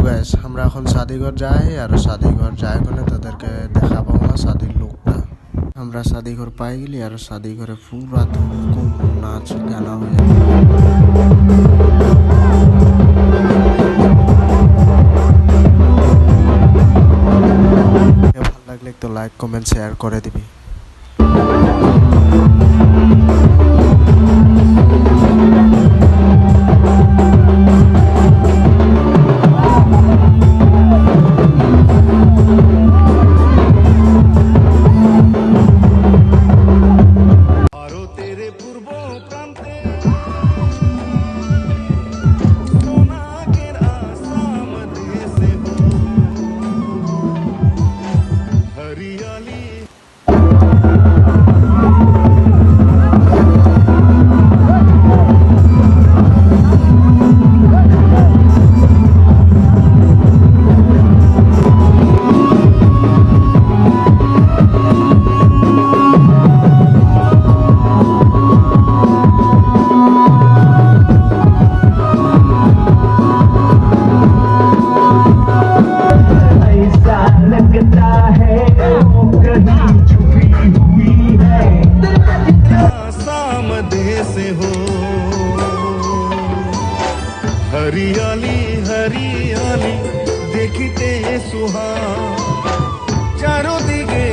Guys আমরা এখন শাদিঘর যাই আর শাদিঘর যাই কোনে তাদেরকে দেখাবো না শাদির লোকটা আমরা শাদিঘর পাই গেলি আর শাদিঘরে পুরা ধুমকুম নাচ গানা হয়ে ভালো লাগলে একটু লাইক কমেন্ট শেয়ার করে দিবি। हरियाली हरियाली देखते सुहा चारों दिगे